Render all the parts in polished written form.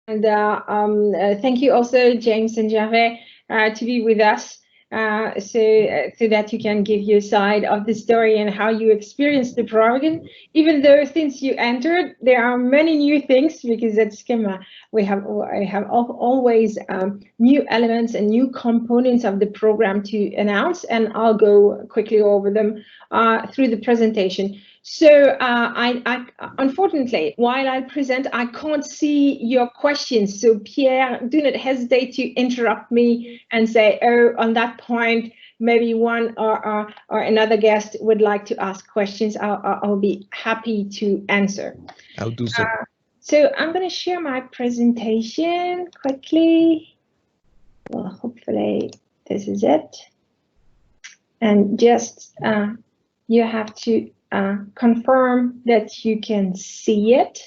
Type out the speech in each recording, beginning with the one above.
And thank you also, James and Gervais, to be with us, so that you can give your side of the story and how you experienced the program. Even though since you entered, there are many new things, because at SKEMA I have always new elements and new components of the program to announce, and I'll go quickly over them through the presentation. So I unfortunately, while I present, I can't see your questions. So Pierre, do not hesitate to interrupt me and say, oh, on that point, maybe one or another guest would like to ask questions. I'll be happy to answer. I'll do so. So I'm going to share my presentation quickly. Well, hopefully this is it. And just you have to confirm that you can see it.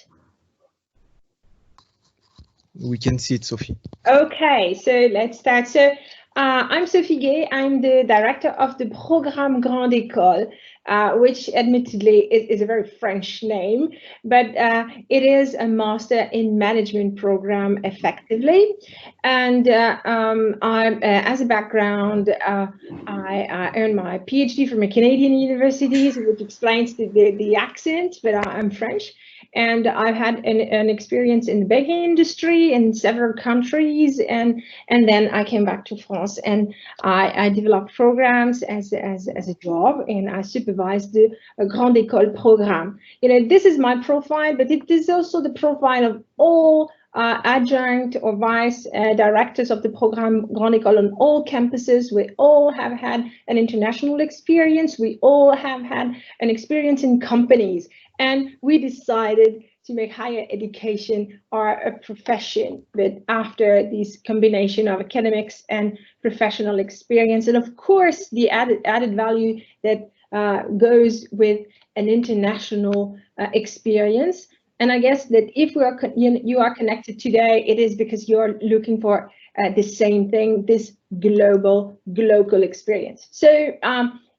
We can see it, Sophie. Okay, so let's start. So I'm Sophie Gay. I'm the director of the Programme Grande École, which admittedly is a very French name, but it is a Master in Management program effectively. And I'm, as a background, I earned my PhD from a Canadian university, which explains the accent, but I'm French. And I've had an experience in the banking industry in several countries, and then I came back to France, and I developed programs as a job, and I supervised the Grande École program. You know, this is my profile, but it is also the profile of all adjunct or vice directors of the Programme Grande École on all campuses. We all have had an international experience. We all have had an experience in companies. And we decided to make higher education a profession, but after this combination of academics and professional experience. And of course, the added value that goes with an international experience. And I guess that if you are connected today, it is because you're looking for the same thing, this global experience. So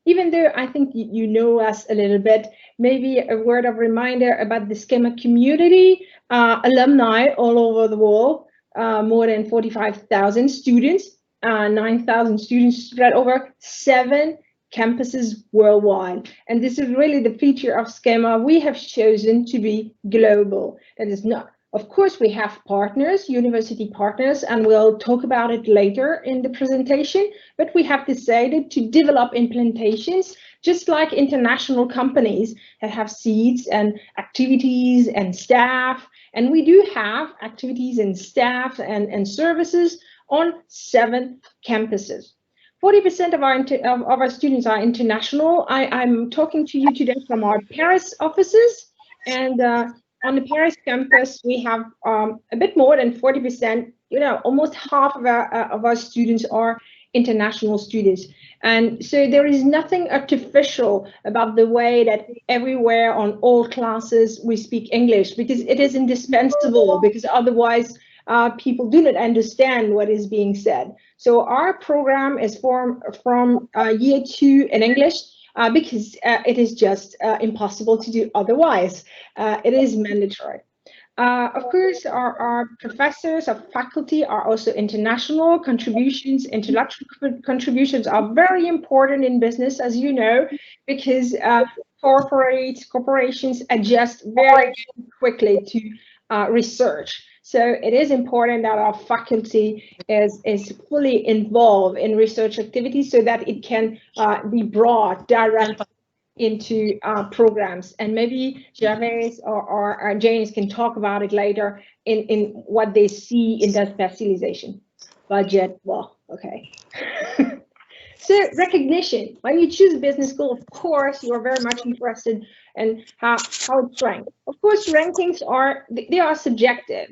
even though I think you know us a little bit, maybe a word of reminder about the SKEMA community, alumni all over the world, more than 45,000 students, 9,000 students spread over 7 campuses worldwide. And this is really the feature of SKEMA. We have chosen to be global. That is not, of course, we have partners, university partners, and we'll talk about it later in the presentation, but we have decided to develop implementations just like international companies that have seats and activities and staff. And we do have activities and staff and services on 7 campuses. 40% of our students are international. I'm talking to you today from our Paris offices, and on the Paris campus, we have a bit more than 40%. You know, almost half of our students are international students. And so there is nothing artificial about the way that everywhere on all classes we speak English, because it is indispensable, because otherwise people do not understand what is being said. So our program is from year 2 in English, because it is just impossible to do otherwise. It is mandatory. Of course, our professors, our faculty are also international. Contributions, intellectual contributions are very important in business, as you know, because corporations adjust very quickly to research. So it is important that our faculty is fully involved in research activities so that it can be brought directly into programs. And maybe Gervais or James can talk about it later in what they see in that specialization. Budget, well, okay. So recognition, when you choose a business school, of course, you are very much interested in how it's ranked. Of course, rankings are subjective,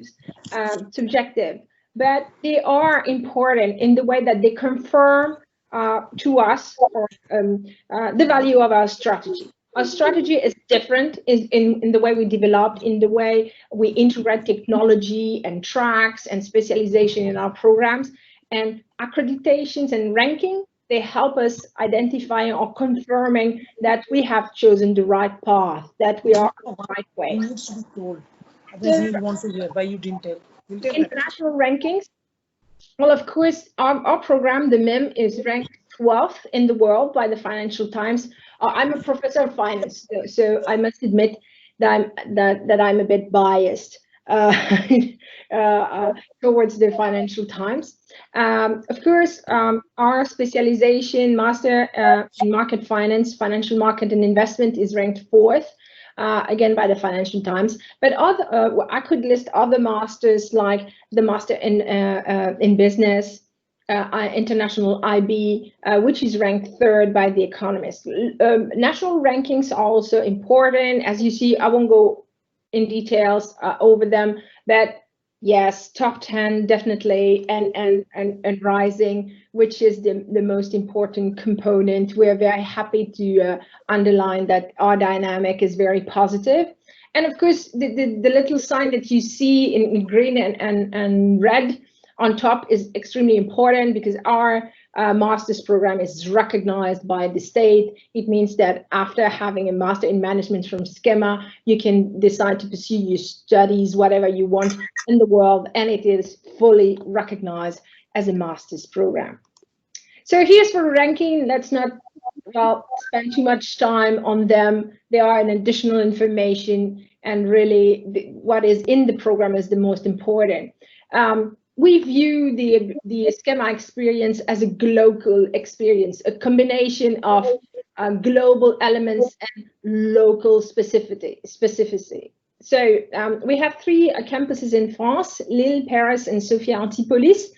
but they are important in the way that they confirm to us the value of our strategy. Our strategy is different in the way we developed, in the way we integrate technology and tracks and specialization in our programs. And accreditations and ranking, they help us identifying or confirming that we have chosen the right path, that we are on the right way. Others will want to hear why you didn't tell. You'll tell that. International rankings. Well, of course, our program, the MIM, is ranked 12th in the world by the Financial Times. I'm a professor of finance, so I must admit that I'm a bit biased towards the Financial Times. Of course, our specialization, Master in Market Finance, Financial Market and Investment, is ranked 4th. Again by the Financial Times, but I could list other masters like the Master in Business, International IB, which is ranked 3rd by The Economist. National rankings are also important. As you see, I won't go in details over them, but yes, top 10 definitely, and rising, which is the most important component. We're very happy to underline that our dynamic is very positive. And of course, the little sign that you see in green and red on top is extremely important, because our master's program is recognized by the state. It means that after having a master in management from SKEMA, you can decide to pursue your studies, whatever you want in the world, and it is fully recognized as a master's program. So here's for ranking. Let's not spend too much time on them. They are an additional information, and really what is in the program is the most important. We view the SKEMA experience as a global experience, a combination of global elements and local specificity. So we have 3 campuses in France: Lille, Paris, and Sophia Antipolis,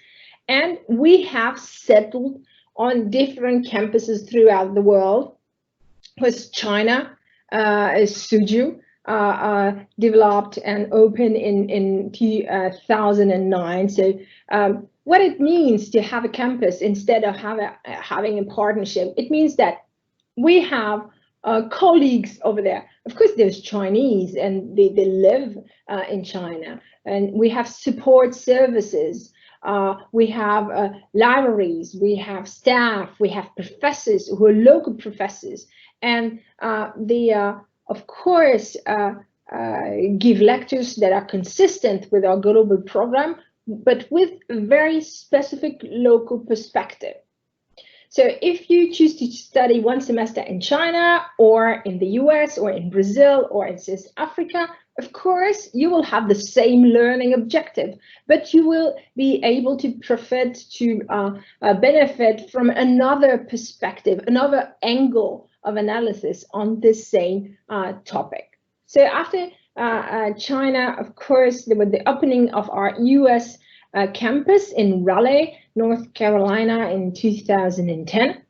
and we have settled on different campuses throughout the world. With China, Suzhou, developed and opened in 2009. So what it means to have a campus instead of having a partnership, it means that we have colleagues over there. Of course, there's Chinese and they live in China, and we have support services. We have libraries, we have staff, we have professors who are local professors, and of course, give lectures that are consistent with our global program, but with a very specific local perspective. So if you choose to study 1 semester in China, or in the US, or in Brazil, or in South Africa, of course, you will have the same learning objective, but you will be able to benefit from another perspective, another angle of analysis on this same topic. So after China, of course, there was the opening of our US campus in Raleigh, North Carolina in 2010.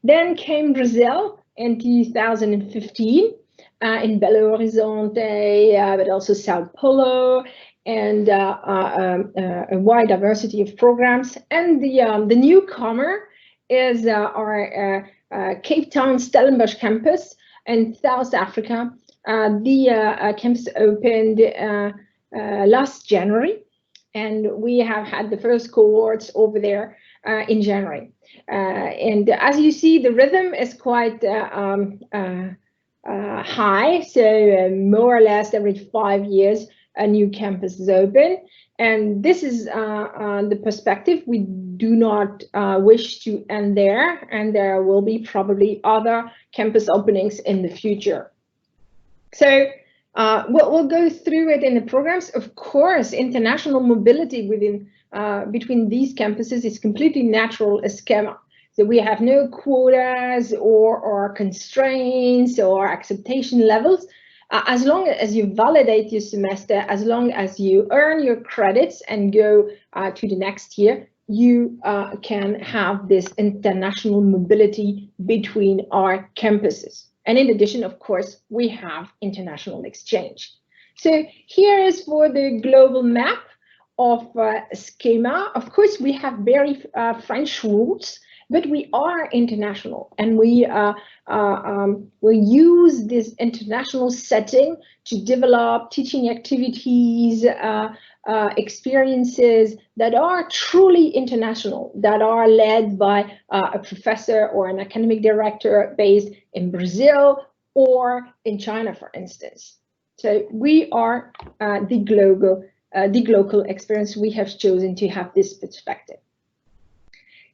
Then came Brazil in 2015, in Belo Horizonte, but also Sao Paulo, and a wide diversity of programs. And the newcomer is our Cape Town Stellenbosch campus in South Africa. The campus opened last January, and we have had the first cohorts over there in January. And as you see, the rhythm is quite high, so more or less every 5 years a new campus is open, and this is the perspective. We do not wish to end there, and there will be probably other campus openings in the future. So we'll go through it in the programs. Of course, international mobility between these campuses is completely natural as SKEMA. So we have no quotas or constraints or acceptation levels. As long as you validate your semester, as long as you earn your credits and go to the next year, you can have this international mobility between our campuses. And in addition, of course, we have international exchange. So here is for the global map of SKEMA. Of course, we have very French roots, but we are international, and we use this international setting to develop teaching activities, experiences that are truly international, that are led by a professor or an academic director based in Brazil or in China, for instance. So we are the local experience. We have chosen to have this perspective.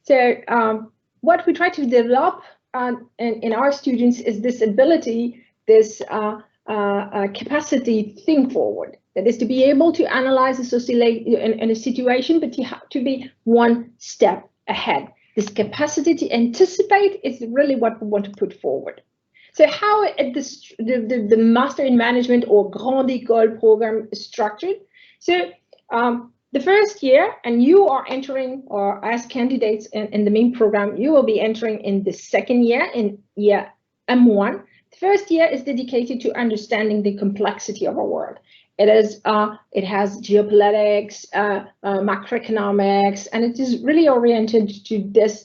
So what we try to develop in our students is this ability, this capacity to think forward. That is to be able to analyze in a situation, but you have to be one step ahead. This capacity to anticipate is really what we want to put forward. So how the Master in Management or Grande École program is structured. So the first year, and you are entering, or as candidates in the main program, you will be entering in the second year, in year M1. The first year is dedicated to understanding the complexity of our world. It has geopolitics, macroeconomics, and it is really oriented to this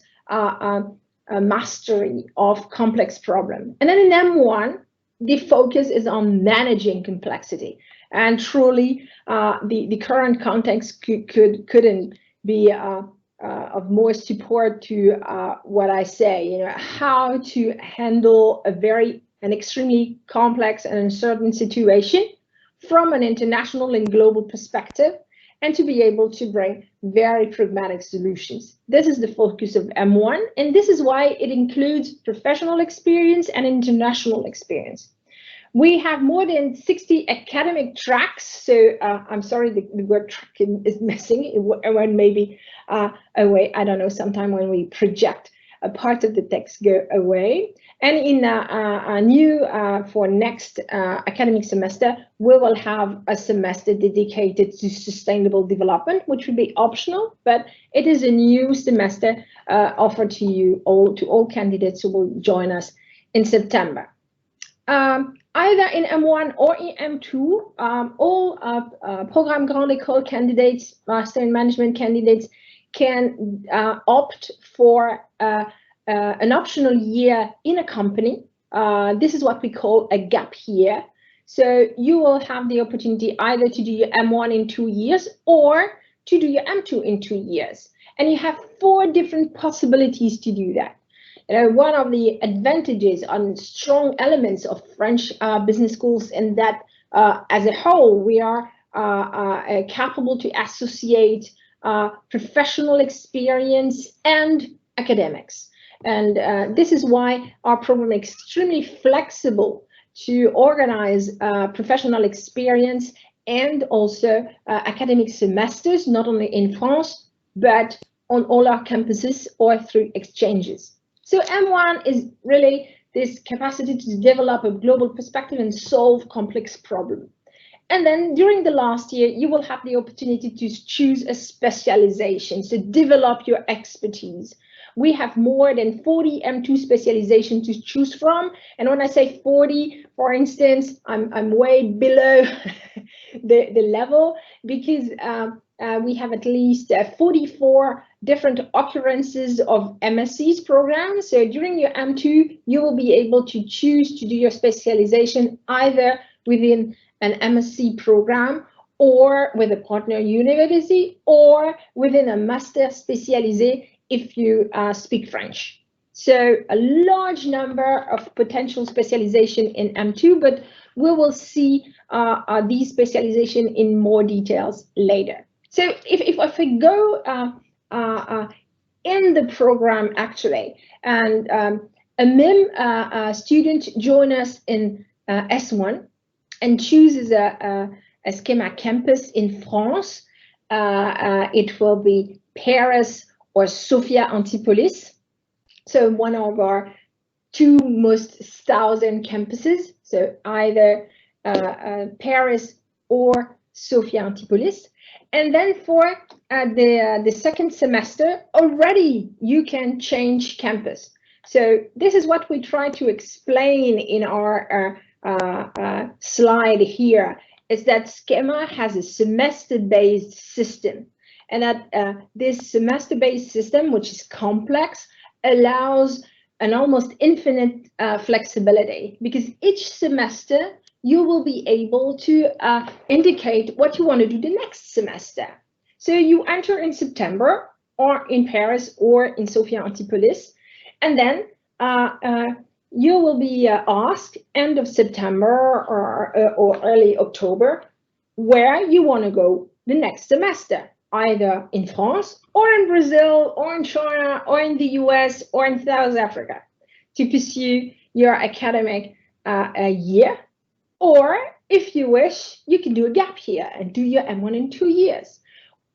mastery of complex problem. And then in M1, the focus is on managing complexity. And truly, the current context couldn't be of more support to what I say. You know, how to handle an extremely complex and uncertain situation from an international and global perspective, and to be able to bring very pragmatic solutions. This is the focus of M1, and this is why it includes professional experience and international experience. We have more than 60 academic tracks, so I'm sorry, the word track is missing. It went maybe away, I don't know, sometime when we project a part of the text go away. And in a new, for next academic semester, we will have a semester dedicated to sustainable development, which will be optional, but it is a new semester offered to you all, to all candidates who will join us in September. Either in M1 or in M2, all Programme Grande École candidates, Master in Management candidates, can opt for an optional year in a company. This is what we call a gap year. So you will have the opportunity either to do your M1 in 2 years or to do your M2 in 2 years. And you have 4 different possibilities to do that. One of the advantages and strong elements of French business schools, and that as a whole, we are capable to associate professional experience and academics. And this is why our program is extremely flexible to organize professional experience and also academic semesters, not only in France, but on all our campuses or through exchanges. So M1 is really this capacity to develop a global perspective and solve complex problems. And then during the last year, you will have the opportunity to choose a specialization, so develop your expertise. We have more than 40 M2 specializations to choose from. And when I say 40, for instance, I'm way below the level, because we have at least 44 different occurrences of MSC's programs. So during your M2, you will be able to choose to do your specialization either within an MSc program or with a partner university or within a master spécialisé if you speak French. So a large number of potential specialization in M2, but we will see these specialization in more details later. So if we go in the program actually, and a MIM student join us in S1 and chooses a SKEMA campus in France, it will be Paris or Sophia Antipolis. So one of our 2 most southern campuses, so either Paris or Sophia Antipolis. And then for the second semester, already you can change campus. So this is what we try to explain in our slide here, is that SKEMA has a semester-based system. And that this semester-based system, which is complex, allows an almost infinite flexibility, because each semester you will be able to indicate what you want to do the next semester. So you enter in September, or in Paris, or in Sophia Antipolis, and then you will be asked end of September or early October where you want to go the next semester, either in France or in Brazil or in China or in the US or in South Africa, to pursue your academic year. Or if you wish, you can do a gap year and do your M1 in 2 years.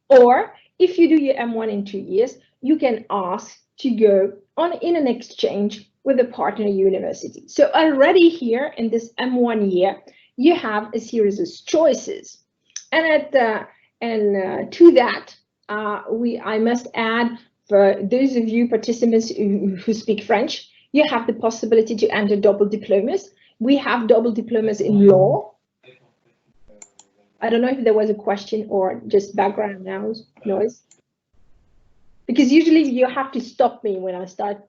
Or if you do your M1 in 2 years, you can ask to go in an exchange with a partner university. So already here in this M1 year, you have a series of choices. And to that, I must add, for those of you participants who speak French, you have the possibility to enter double diplomas. We have double diplomas in law. I don't know if there was a question or just background noise. Because usually you have to stop me when I start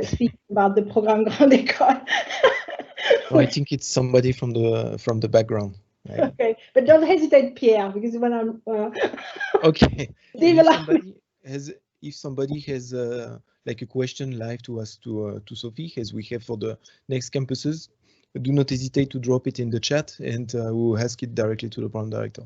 speaking about the Programme Grande École. Oh, I think it's somebody from the background. Right? Okay, but don't hesitate, Pierre, because when I'm okay. If somebody has like a question live to us to Sophie, as we have for the next campuses, do not hesitate to drop it in the chat, and we'll ask it directly to the program director.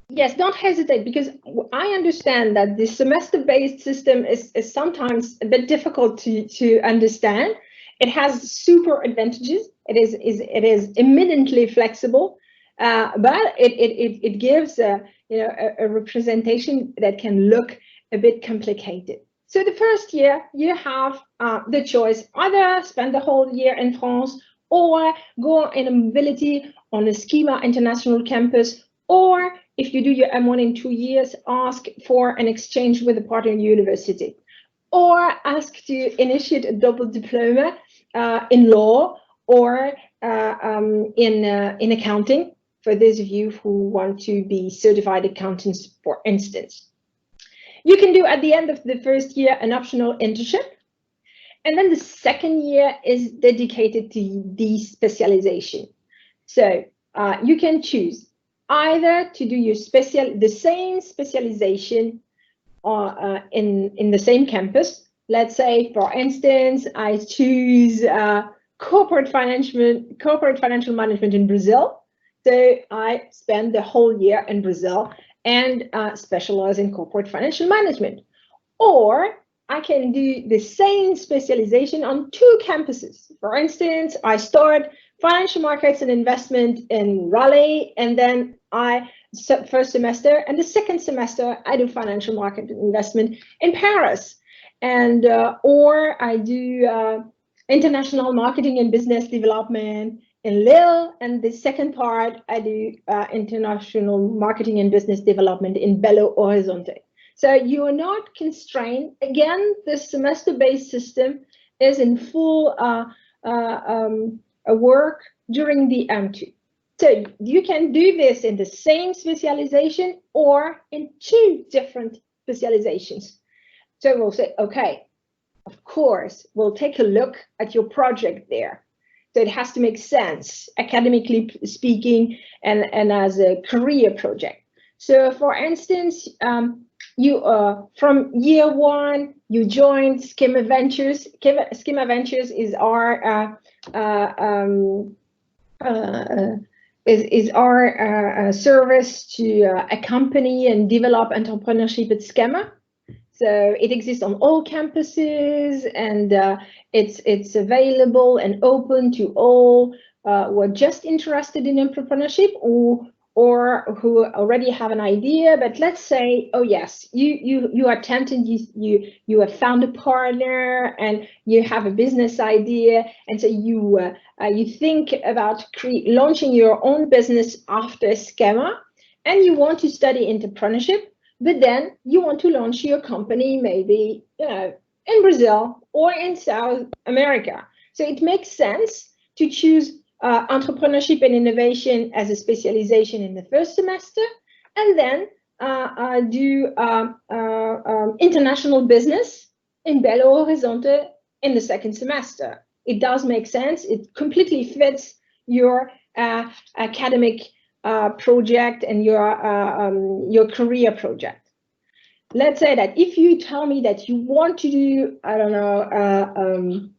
Yes, don't hesitate, because I understand that the semester-based system is sometimes a bit difficult to understand. It has super advantages. It is eminently flexible, but it gives a representation that can look a bit complicated. So the first year you have the choice: either spend the whole year in France, or go in a mobility on a SKEMA international campus, or if you do your M1 in 2 years, ask for an exchange with a partner university, or ask to initiate a double diploma in law or in accounting, for those of you who want to be certified accountants, for instance. You can do at the end of the first year an optional internship. And then the second year is dedicated to de-specialization. So you can choose either to do your the same specialization in the same campus. Let's say, for instance, I choose corporate financial management in Brazil. So I spend the whole year in Brazil and specialize in corporate financial management. Or I can do the same specialization on 2 campuses. For instance, I start financial markets and investment in Raleigh, and then first semester and the second semester I do financial market and investment in Paris, and or I do international marketing and business development in Lille, and the second part I do international marketing and business development in Belo Horizonte. So you are not constrained. Again, the semester-based system is in full work during the M2. So you can do this in the same specialization or in 2 different specializations. So we'll say, okay, of course, we'll take a look at your project there. So it has to make sense, academically speaking, and as a career project. So for instance, you from year 1, you joined SKEMA Ventures. SKEMA Ventures is our service to accompany and develop entrepreneurship at SKEMA. So it exists on all campuses, and it's available and open to all who are just interested in entrepreneurship, or who already have an idea. But let's say, oh yes, you are tempted, you have found a partner and you have a business idea, and so you think about launching your own business after SKEMA, and you want to study entrepreneurship, but then you want to launch your company maybe in Brazil or in South America. So it makes sense to choose entrepreneurship and innovation as a specialization in the first semester, and then do international business in Belo Horizonte in the second semester. It does make sense. It completely fits your academic project and your career project. Let's say that if you tell me that you want to do, I don't know,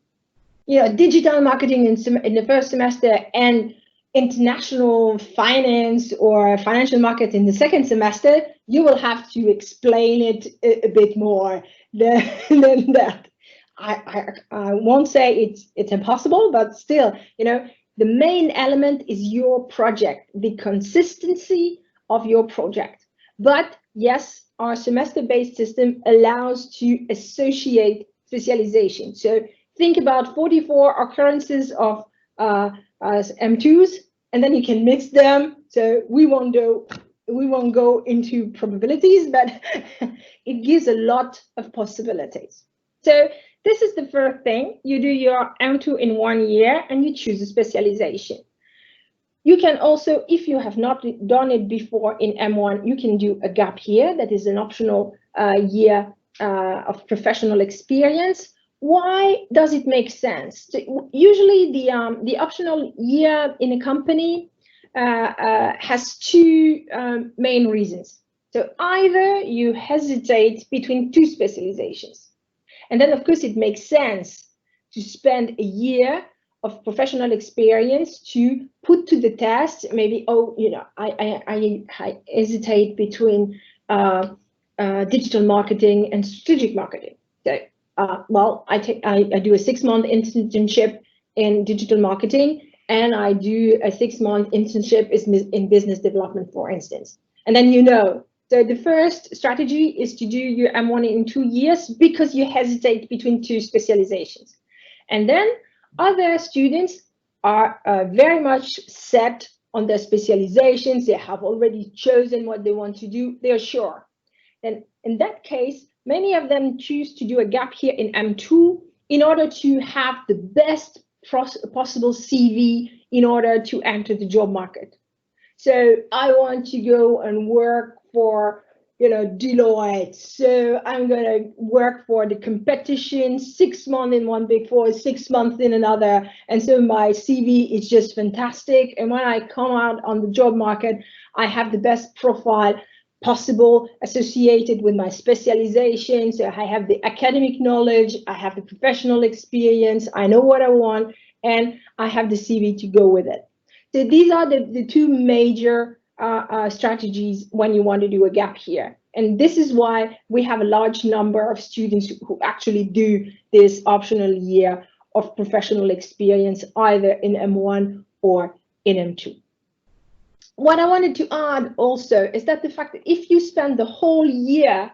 digital marketing in the first semester and international finance or financial market in the second semester, you will have to explain it a bit more than that. I won't say it's impossible, but still, the main element is your project, the consistency of your project. But yes, our semester-based system allows to associate specialization. So think about 44 occurrences of M2s, and then you can mix them. So we won't go into probabilities, but it gives a lot of possibilities. So this is the first thing. You do your M2 in 1 year and you choose a specialization. You can also, if you have not done it before in M1, you can do a gap year. That is an optional year of professional experience. Why does it make sense? So usually the optional year in a company has two main reasons. So either you hesitate between two specializations, and then of course it makes sense to spend a year of professional experience to put to the test. Maybe, I hesitate between digital marketing and strategic marketing. So, I do a 6-month internship in digital marketing, and I do a 6-month internship in business development, for instance. And then so the first strategy is to do your M1 in 2 years because you hesitate between two specializations. And then other students are very much set on their specializations. They have already chosen what they want to do. They're sure. And in that case, many of them choose to do a gap year in M2 in order to have the best possible CV in order to enter the job market. So I want to go and work for Deloitte. So I'm going to work for the competition, 6 months in one Big Four, 6 months in another. And so my CV is just fantastic. And when I come out on the job market, I have the best profile possible associated with my specialization. So I have the academic knowledge, I have the professional experience, I know what I want, and I have the CV to go with it. So these are the two major strategies when you want to do a gap year. And this is why we have a large number of students who actually do this optional year of professional experience, either in M1 or in M2. What I wanted to add also is that the fact that if you spend the whole year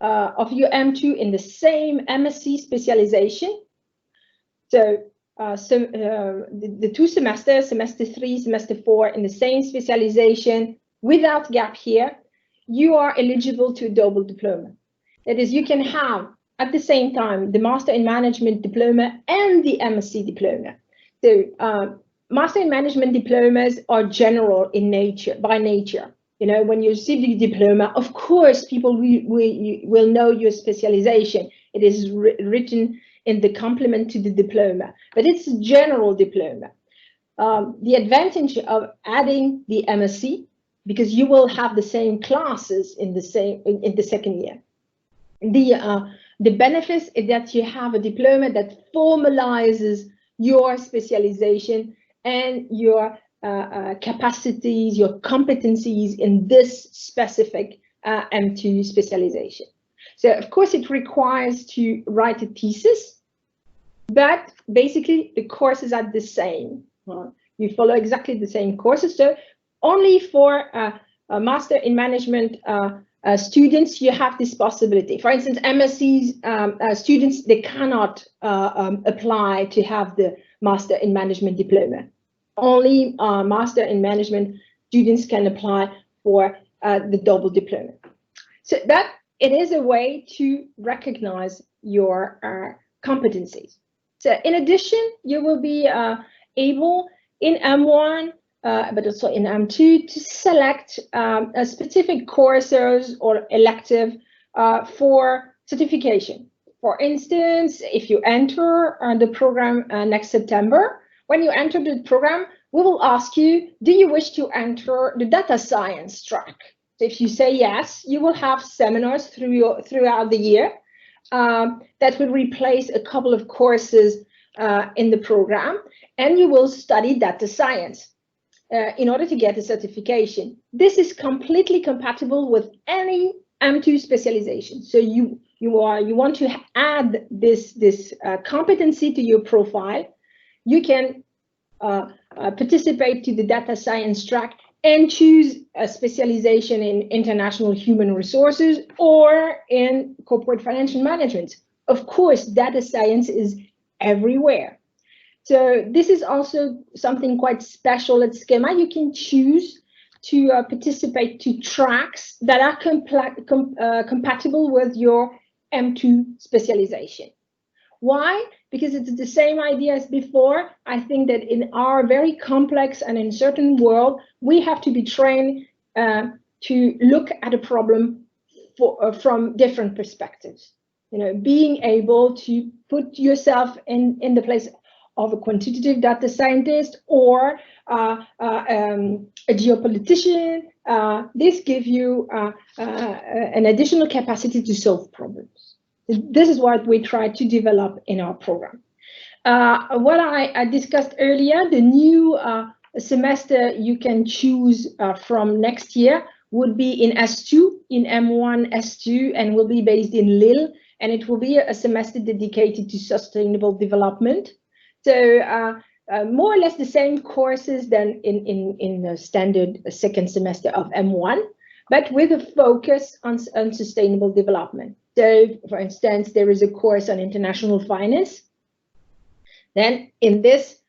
of your M2 in the same MSc specialization, so the 2 semesters, semester 3, semester 4, in the same specialization without gap year, you are eligible to a double diploma. That is, you can have at the same time the Master in Management diploma and the MSc diploma. So Master in Management diplomas are general in nature, by nature. When you receive the diploma, of course, people will know your specialization. It is written in the complement to the diploma, but it's a general diploma. The advantage of adding the MSc, because you will have the same classes in the second year. The benefit is that you have a diploma that formalizes your specialization and your capacities, your competencies in this specific M2 specialization. So of course it requires to write a thesis, but basically the courses are the same. You follow exactly the same courses. So only for a Master in Management students, you have this possibility. For instance, MSc students, they cannot apply to have the Master in Management diploma. Only Master in Management students can apply for the double diploma. So that it is a way to recognize your competencies. So in addition, you will be able in M1, but also in M2, to select specific courses or elective for certification. For instance, if you enter the program next September, when you enter the program, we will ask you, do you wish to enter the data science track? So if you say yes, you will have seminars throughout the year that will replace a couple of courses in the program, and you will study data science in order to get a certification. This is completely compatible with any M2 specialization. So you want to add this competency to your profile. You can participate to the data science track and choose a specialization in international human resources or in corporate financial management. Of course, data science is everywhere. So this is also something quite special at SKEMA. You can choose to participate to tracks that are compatible with your M2 specialization. Why? Because it's the same idea as before. I think that in our very complex and uncertain world, we have to be trained to look at a problem from different perspectives. You know, being able to put yourself in the place of a quantitative data scientist or a geopolitician. This gives you an additional capacity to solve problems. This is what we try to develop in our program. What I discussed earlier, the new semester you can choose from next year would be in S2, in M1 S2, and will be based in Lille, and it will be a semester dedicated to sustainable development. So more or less the same courses than in the standard second semester of M1, but with a focus on sustainable development. So, for instance, there is a course on international finance. Then in this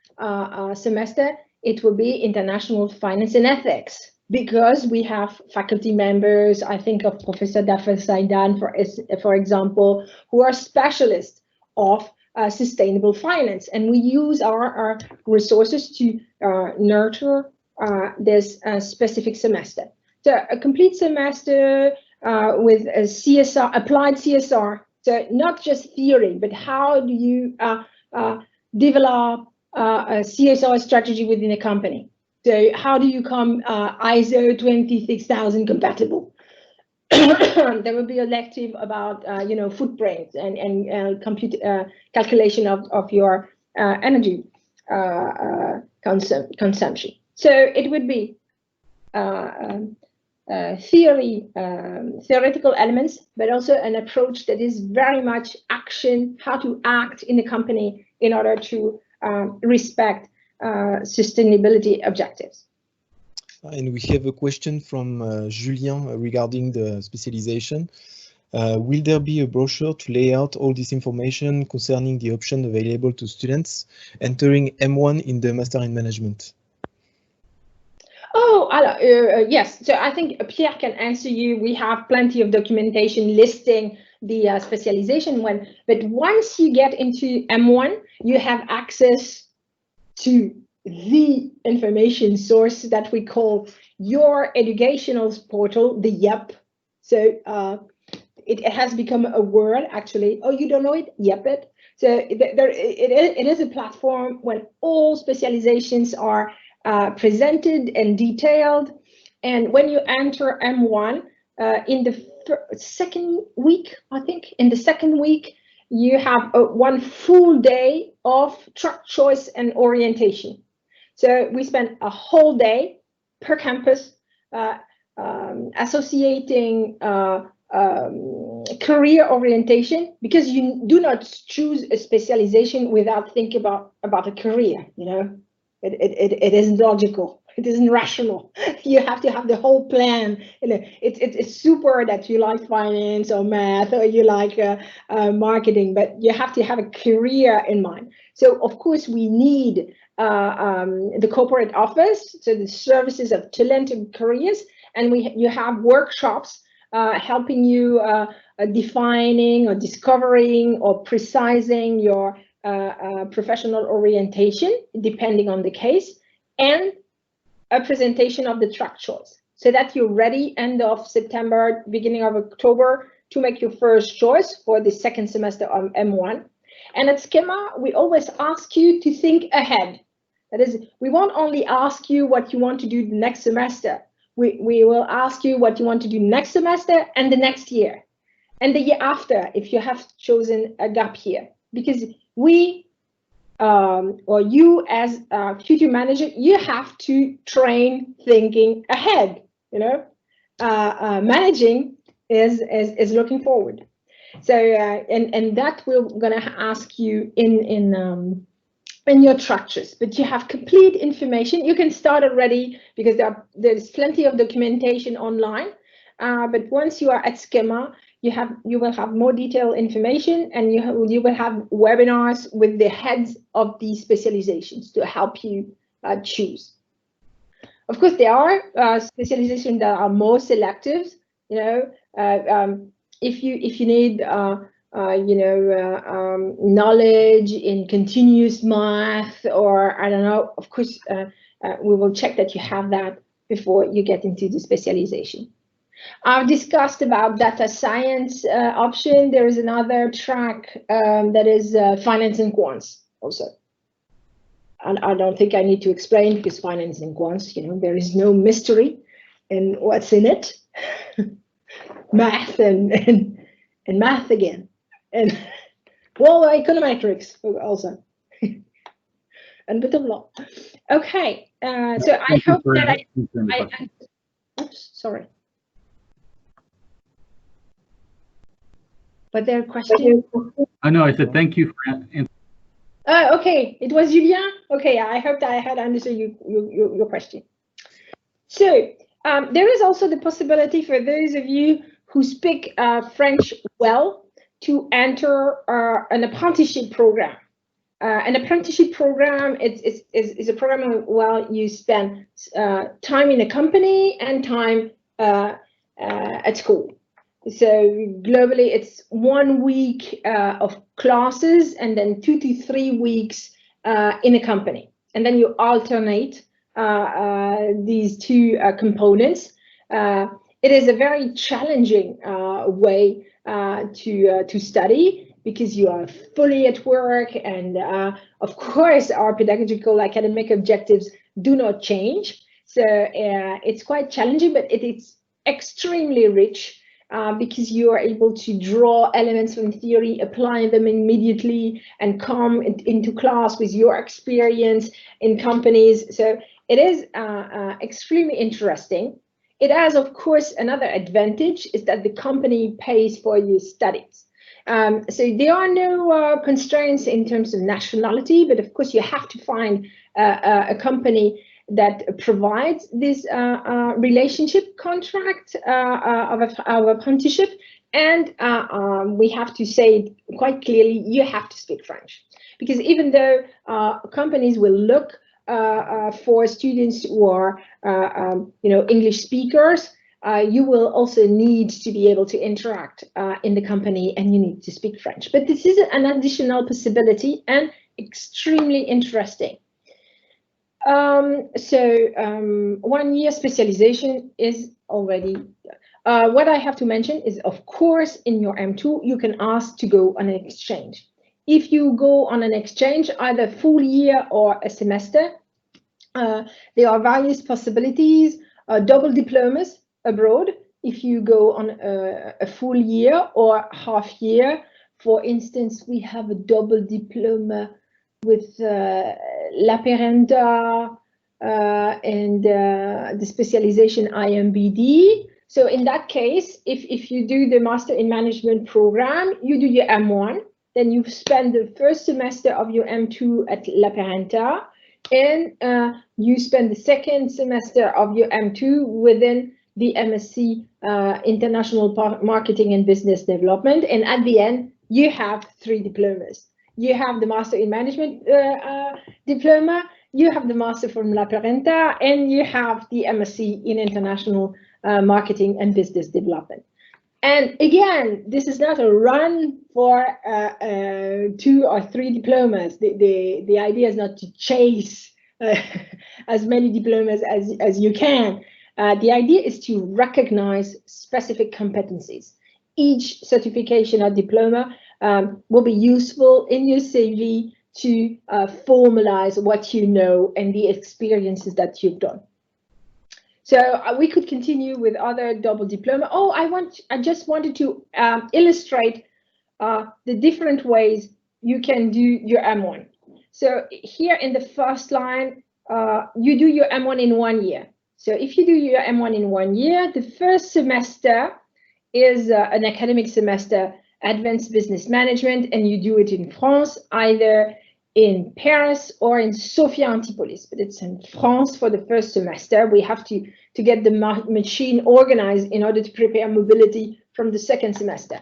semester, it will be international finance and ethics, because we have faculty members, I think of Professor Dafa Saidan, for example, who are specialists of sustainable finance. And we use our resources to nurture this specific semester. So a complete semester with a CSR, applied CSR. So not just theory, but how do you develop a CSR strategy within a company? So how do you come ISO 26000 compatible? There will be a lective about footprints and calculation of your energy consumption. So it would be theoretical elements, but also an approach that is very much action, how to act in the company in order to respect sustainability objectives. And we have a question from Julien regarding the specialization. Will there be a brochure to lay out all this information concerning the option available to students entering M1 in the Master in Management? Oh, yes. So I think Pierre can answer you. We have plenty of documentation listing the specialization one. But once you get into M1, you have access to the information source that we call your educational portal, the YEP. So it has become a word, actually. Oh, you don't know it? YEP. So it is a platform when all specializations are presented and detailed. And when you enter M1, in the second week, I think, in the second week, you have one full day of track choice and orientation. So we spend a whole day per campus associating career orientation, because you do not choose a specialization without thinking about a career, you know. It isn't logical. It isn't rational. You have to have the whole plan. You know, it's super that you like finance or math or you like marketing, but you have to have a career in mind. So of course we need the corporate office, so the services of talented careers, and you have workshops helping you defining or discovering or precising your professional orientation, depending on the case, and a presentation of the track choice, so that you're ready end of September, beginning of October, to make your first choice for the second semester of M1. And at SKEMA, we always ask you to think ahead. That is, we won't only ask you what you want to do the next semester. We will ask you what you want to do next semester and the next year, and the year after, if you have chosen a gap year, because we or you as a future manager, you have to train thinking ahead. You know, managing is looking forward. So and that we're gonna ask you in your structures, but you have complete information. You can start already because there's plenty of documentation online. But once you are at SKEMA, you will have more detailed information, and you will have webinars with the heads of these specializations to help you choose. Of course, there are specializations that are more selective. You know, if you need knowledge in continuous math, or I don't know, of course, we will check that you have that before you get into the specialization. I've discussed about data science option. There is another track that is finance and quants also. And I don't think I need to explain, because finance and quants, you know, there is no mystery in what's in it. Math and math again, and well, econometrics also, and bit of law. Okay, so I hope that oops, sorry. But there are questions. I know. I said thank you for. Okay, it was Julien. Okay, I hope that I had understood your question. So there is also the possibility for those of you who speak French well to enter an apprenticeship program. An apprenticeship program is a program where you spend time in a company and time at school. So globally, it's 1 week of classes and then 2 to 3 weeks in a company. And then you alternate these two components. It is a very challenging way to study, because you are fully at work, and of course our pedagogical academic objectives do not change. So it's quite challenging, but it is extremely rich, because you are able to draw elements from theory, apply them immediately, and come into class with your experience in companies. So it is extremely interesting. It has, of course, another advantage, is that the company pays for your studies. So there are no constraints in terms of nationality, but of course you have to find a company that provides this relationship contract of apprenticeship. And we have to say quite clearly, you have to speak French, because even though companies will look for students who are English speakers, you will also need to be able to interact in the company, and you need to speak French. But this is an additional possibility and extremely interesting. 1 year specialization is already done. What I have to mention is, of course, in your M2, you can ask to go on an exchange. If you go on an exchange, either full year or a semester, there are various possibilities, double diplomas abroad, if you go on a full year or half year. For instance, we have a double diploma with La Parenta and the specialization IMBD. So in that case, if you do the Master in Management program, you do your M1, then you spend the first semester of your M2 at La Parenta, and you spend the second semester of your M2 within the MSc International Marketing and Business Development. And at the end, you have 3 diplomas. You have the Master in Management diploma, you have the Master from La Parenta, and you have the MSc in International Marketing and Business Development. And again, this is not a run for 2 or 3 diplomas. The idea is not to chase as many diplomas as you can. The idea is to recognize specific competencies. Each certification or diploma will be useful in your CV to formalize what you know and the experiences that you've done. So we could continue with other double diploma. Oh, I just wanted to illustrate the different ways you can do your M1. So here in the first line, you do your M1 in 1 year. So if you do your M1 in 1 year, the first semester is an academic semester, advanced business management, and you do it in France, either in Paris or in Sophie Antipolis, but it's in France for the first semester. We have to get the machine organized in order to prepare mobility from the second semester.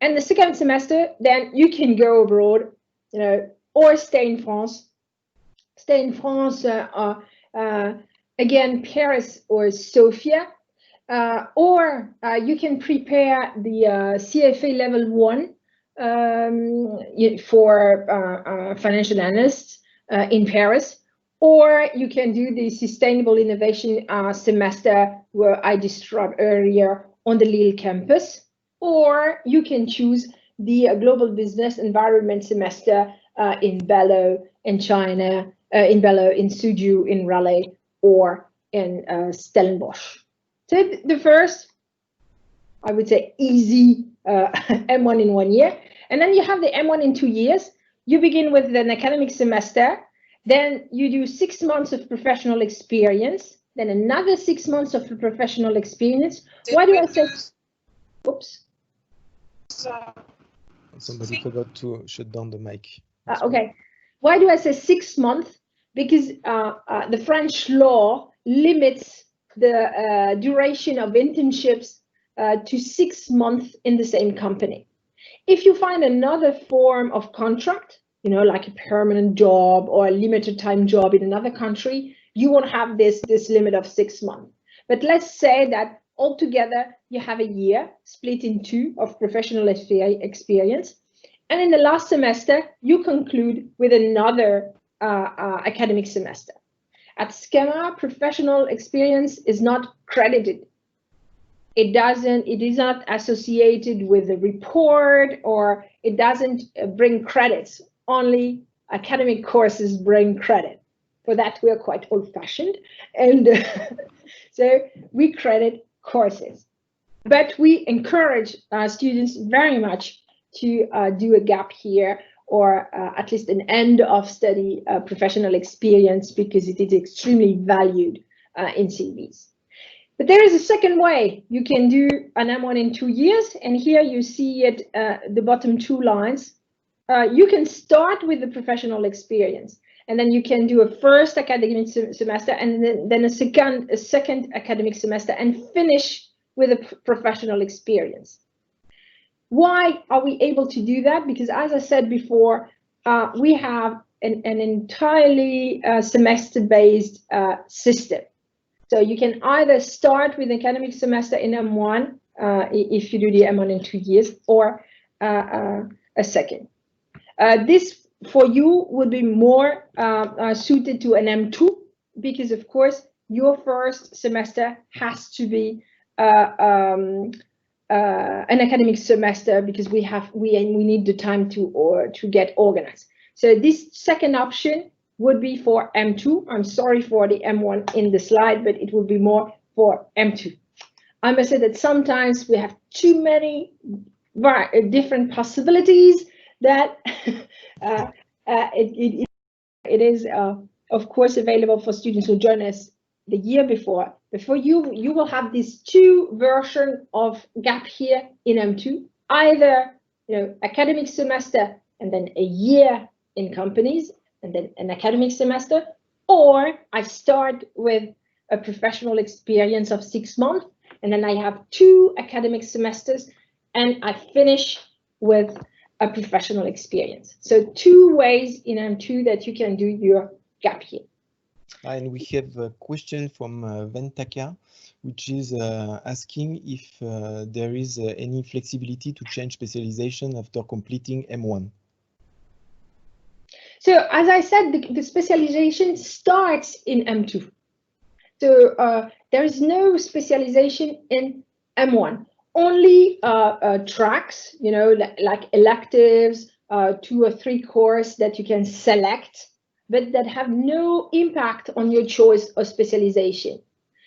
And the second semester, then you can go abroad, you know, or stay in France. Stay in France, again, Paris or Sofia, or you can prepare the CFA level 1 for financial analysts in Paris, or you can do the sustainable innovation semester where I described earlier on the Lille campus, or you can choose the global business environment semester in Bello in China, in Bello, in Suzhou, in Raleigh, or in Stellenbosch. So the first, I would say, easy M1 in 1 year. And then you have the M1 in 2 years. You begin with an academic semester. Then you do 6 months of professional experience. Then another 6 months of professional experience. Why do I say, oops. Somebody forgot to shut down the mic. Okay. Why do I say 6 months? Because the French law limits the duration of internships to 6 months in the same company. If you find another form of contract, you know, like a permanent job or a limited time job in another country, you won't have this limit of 6 months. But let's say that altogether you have a year split in 2 of professional experience. And in the last semester, you conclude with another academic semester. At SKEMA, professional experience is not credited. It is not associated with a report, or it doesn't bring credits. Only academic courses bring credit. For that, we are quite old-fashioned. And so we credit courses. But we encourage students very much to do a gap year, or at least an end of study professional experience, because it is extremely valued in CVs. But there is a second way you can do an M1 in 2 years, and here you see it, the bottom 2 lines. You can start with the professional experience, and then you can do a first academic semester, and then a second academic semester, and finish with a professional experience. Why are we able to do that? Because, as I said before, we have an entirely semester-based system. So you can either start with an academic semester in M1, if you do the M1 in 2 years, or a second. This, for you, would be more suited to an M2, because, of course, your first semester has to be an academic semester, because we need the time to get organized. So this second option would be for M2. I'm sorry for the M1 in the slide, but it would be more for M2. I must say that sometimes we have too many different possibilities that it is, of course, available for students who join us the year before. But for you, you will have these 2 versions of gap year in M2, either, you know, academic semester and then a year in companies, and then an academic semester, or I start with a professional experience of 6 months, and then I have 2 academic semesters, and I finish with a professional experience. So 2 ways in M2 that you can do your gap year. And we have a question from Ventaka, which is asking if there is any flexibility to change specialization after completing M1. So, as I said, the specialization starts in M2. So there is no specialization in M1. Only tracks, you know, like electives, 2 or 3 courses that you can select, but that have no impact on your choice of specialization.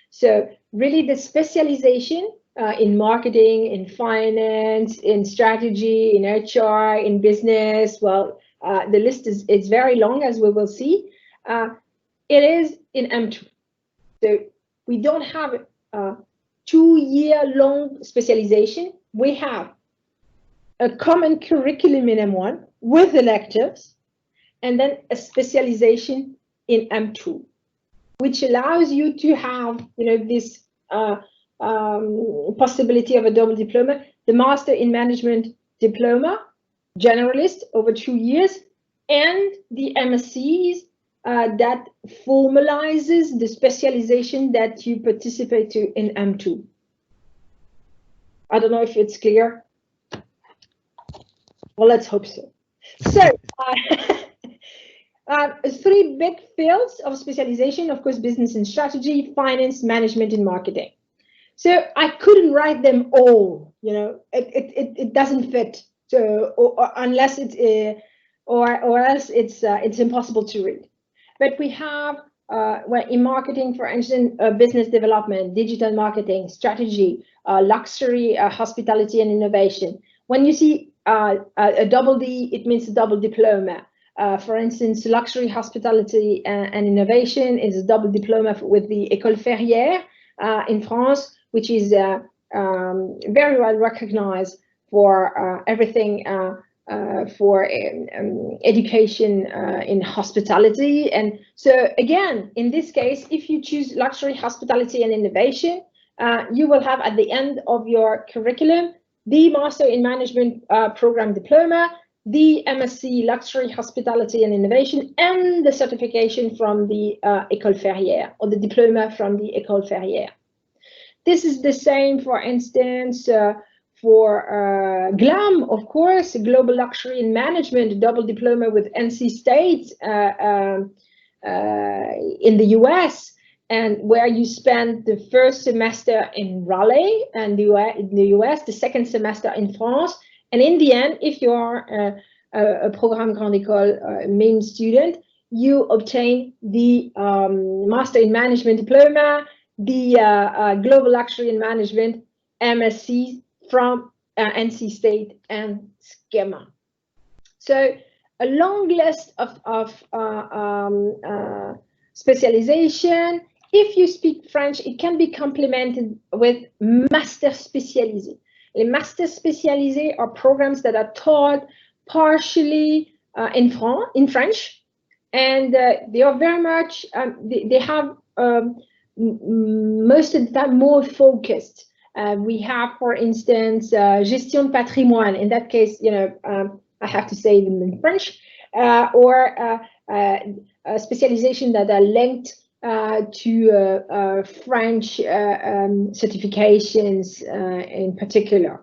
So really the specialization in marketing, in finance, in strategy, in HR, in business, well, the list is very long, as we will see. It is in M2. So we don't have a 2-year-long specialization. We have a common curriculum in M1 with electives, and then a specialization in M2, which allows you to have, this possibility of a double diploma, the Master in Management diploma, generalist over 2 years, and the MSCs that formalizes the specialization that you participate to in M2. I don't know if it's clear. Well, let's hope so. So, 3 big fields of specialization, of course, business and strategy, finance, management, and marketing. So I couldn't write them all, it doesn't fit. So, or unless it's, or else it's impossible to read. But we have, in marketing, for instance, business development, digital marketing, strategy, luxury, hospitality, and innovation. When you see a double D, it means a double diploma. For instance, luxury, hospitality, and innovation is a double diploma with the École Ferrière in France, which is very well recognized for everything for education in hospitality. And so again, in this case, if you choose luxury, hospitality, and innovation, you will have at the end of your curriculum the Master in Management program diploma, the MSc Luxury, Hospitality, and Innovation, and the certification from the École Ferrière, or the diploma from the École Ferrière. This is the same, for instance, for GLAM, of course, Global Luxury in Management, double diploma with NC State in the US, and where you spend the first semester in Raleigh and in the US, the second semester in France. And in the end, if you are a Programme Grande École main student, you obtain the Master in Management diploma, the Global Luxury in Management MSc from NC State and SKEMA. So a long list of specialization. If you speak French, it can be complemented with Master Spécialisé. Les Master Spécialisés are programs that are taught partially in French, and they are very much, they have most of the time more focused. We have, for instance, Gestion de Patrimoine. In that case, I have to say them in French, or specialization that are linked to French certifications in particular.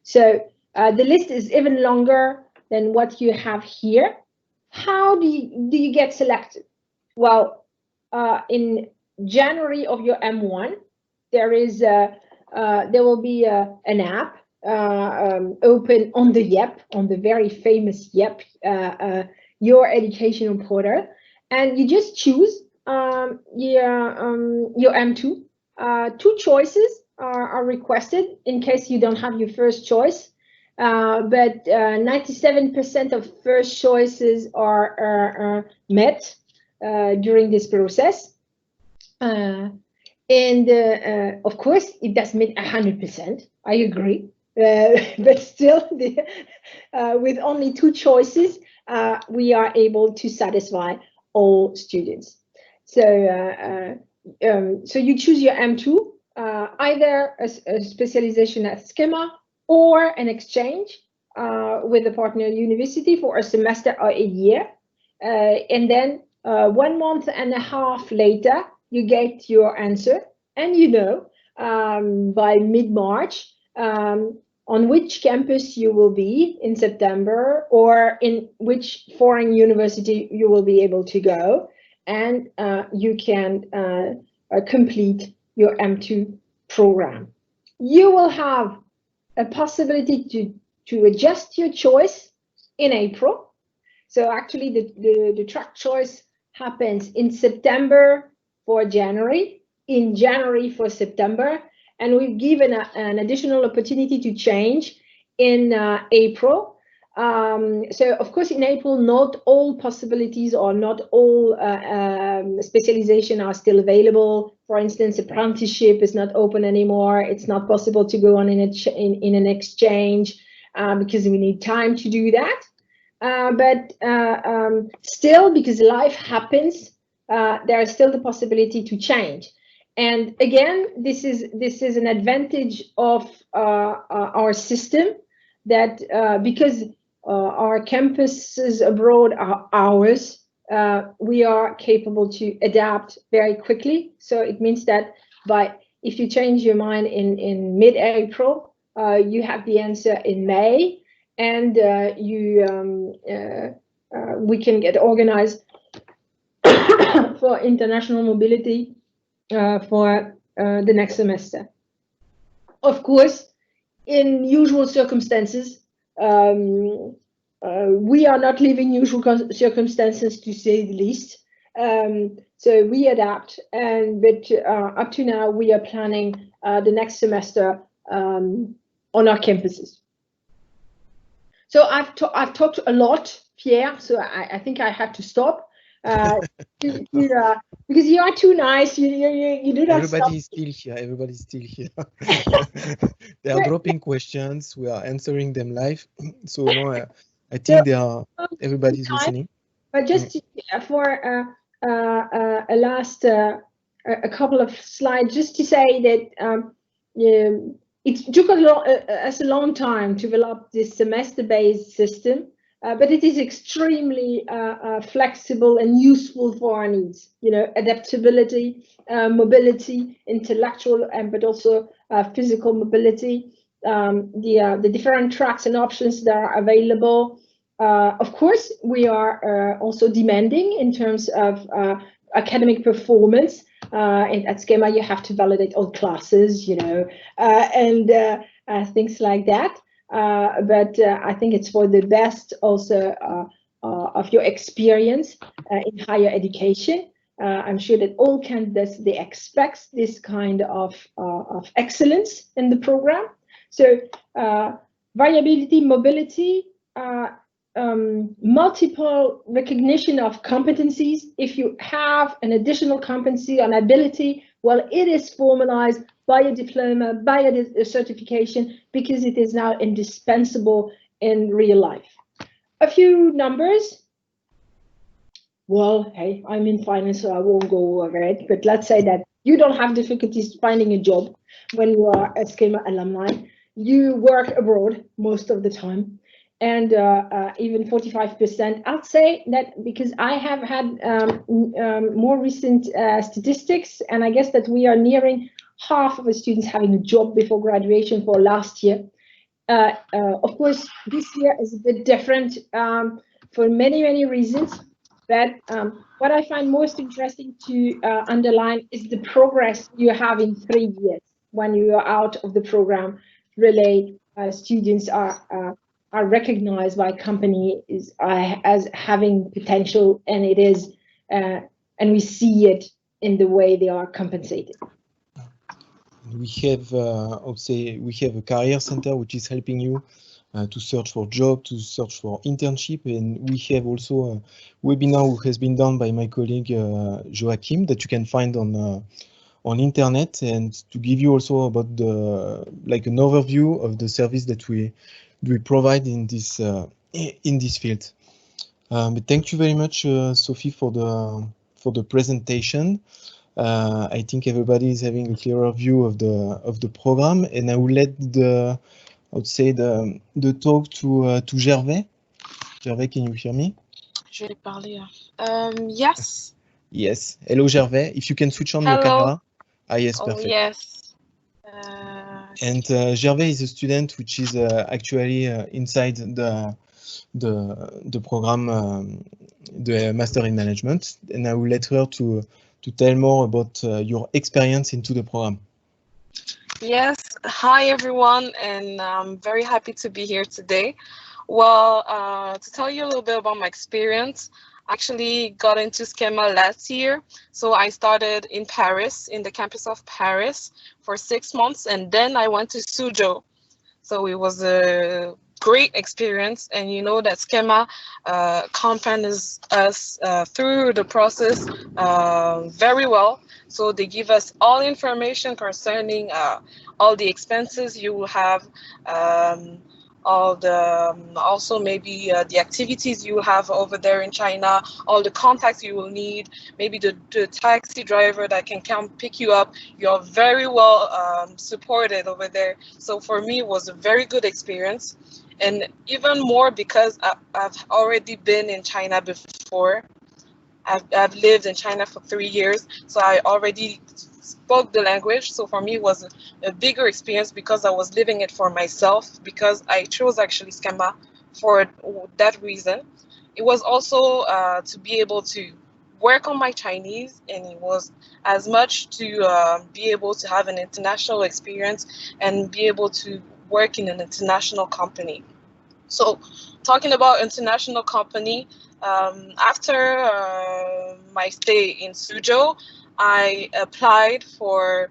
So the list is even longer than what you have here. How do you get selected? Well, in January of your M1, there will be an app open on the YEP, on the very famous YEP, your educational portal, and you just choose your M2. 2 choices are requested in case you don't have your first choice, but 97% of first choices are met during this process. And of course, it doesn't mean 100%. I agree, but still, with only 2 choices, we are able to satisfy all students. So, so you choose your M2, either a specialization at SKEMA or an exchange with a partner university for a semester or a year, and then 1.5 months later, you get your answer, and by mid-March on which campus you will be in September, or in which foreign university you will be able to go, and you can complete your M2 program. You will have a possibility to adjust your choice in April. So actually the track choice happens in September for January, in January for September, and we've given an additional opportunity to change in April. So of course in April, not all possibilities or not all specialization are still available. For instance, apprenticeship is not open anymore. It's not possible to go on in an exchange because we need time to do that. But still, because life happens, there is still the possibility to change. And again, this is an advantage of our system, that because our campuses abroad are ours, we are capable to adapt very quickly. So it means that if you change your mind in mid-April, you have the answer in May, and we can get organized for international mobility for the next semester. Of course, in usual circumstances, we are not living usual circumstances, to say the least. So we adapt, but up to now we are planning the next semester on our campuses. So I've talked a lot, Pierre. So I think I have to stop because you are too nice. You do not. Everybody is still here. Everybody's still here. They are dropping questions. We are answering them live. So no, I think everybody's listening. But just for a last a couple of slides, just to say that it took us a long time to develop this semester-based system, but it is extremely flexible and useful for our needs. You know, adaptability, mobility, intellectual, but also physical mobility. The different tracks and options that are available. Of course, we are also demanding in terms of academic performance. At SKEMA, you have to validate all classes, you know, and things like that. But I think it's for the best also of your experience in higher education. I'm sure that all candidates, they expect this kind of excellence in the program. So variability, mobility, multiple recognition of competencies. If you have an additional competency or ability, well, it is formalized by a diploma, by a certification, because it is now indispensable in real life. A few numbers. Well, hey, I'm in finance, so I won't go over it, but let's say that you don't have difficulties finding a job when you are a SKEMA alumni. You work abroad most of the time. And even 45%, I'd say that because I have had more recent statistics, and I guess that we are nearing half of the students having a job before graduation for last year. Of course, this year is a bit different for many, many reasons. But what I find most interesting to underline is the progress you have in 3 years when you are out of the program. Really, students are recognized by companies as having potential, and it is, and we see it in the way they are compensated. We have, we have a career center which is helping you to search for job, to search for internship, and we have also a webinar which has been done by my colleague Joachim that you can find on internet, and to give you also about an overview of the service that we provide in this field. But thank you very much, Sophie, for the presentation. I think everybody is having a clearer view of the program, and I will let the talk to Gervais. Gervais, can you hear me? Je vais parler. Yes. Yes. Hello, Gervais. If you can switch on your camera. Ah, yes, perfect. Yes. And Gervais is a student which is actually inside the program, the Master in Management, and I will let her to tell more about your experience into the program. Yes. Hi, everyone, and I'm very happy to be here today. Well, to tell you a little bit about my experience, I actually got into SKEMA last year. So I started in Paris, in the campus of Paris for 6 months, and then I went to Suzhou. So it was a great experience, and you know that SKEMA accompanies us through the process very well. So they give us all information concerning all the expenses you will have, all the also maybe the activities you have over there in China, all the contacts you will need, maybe the taxi driver that can come pick you up. You're very well supported over there. So for me, it was a very good experience, and even more because I've already been in China before. I've lived in China for 3 years, so I already spoke the language. So for me, it was a bigger experience because I was living it for myself, because I chose actually SKEMA for that reason. It was also to be able to work on my Chinese, and it was as much to be able to have an international experience and be able to work in an international company. So talking about international company, after my stay in Suzhou, I applied for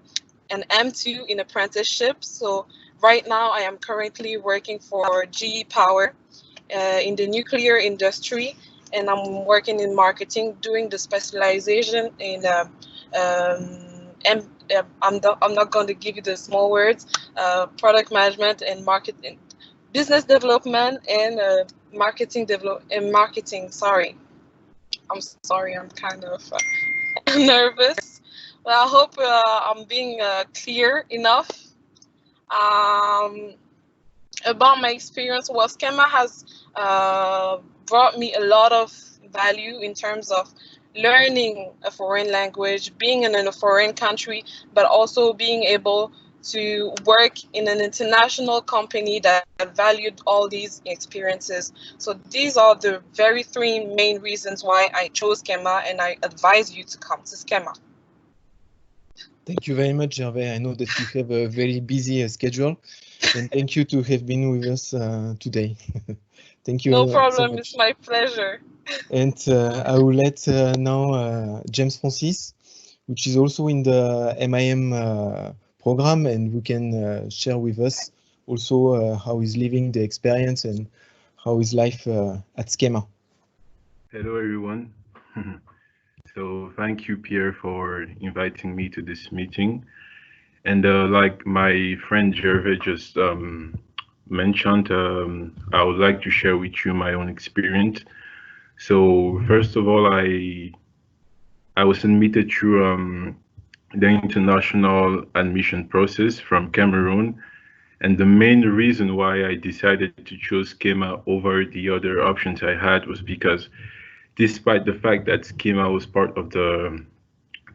an M2 in apprenticeship. So right now I am currently working for GE Power in the nuclear industry, and I'm working in marketing, doing the specialization in I'm not going to give you the small words, product management and marketing, business development and marketing. Sorry, I'm kind of nervous. Well, I hope I'm being clear enough. About my experience, well, SKEMA has brought me a lot of value in terms of learning a foreign language, being in a foreign country, but also being able to work in an international company that valued all these experiences. So these are the very 3 main reasons why I chose SKEMA, and I advise you to come to SKEMA. Thank you very much, Gervais. I know that you have a very busy schedule, and thank you to have been with us today. Thank you. No problem, so much. it's my pleasure. And I will let now James Francis, which is also in the MIM program, and who can share with us also how he's living the experience and how is life at SKEMA. Hello, everyone. So thank you, Pierre, for inviting me to this meeting. And like my friend Gervais just mentioned, I would like to share with you my own experience. So first of all, I was admitted through the international admission process from Cameroon. And the main reason why I decided to choose SKEMA over the other options I had was because despite the fact that SKEMA was part of the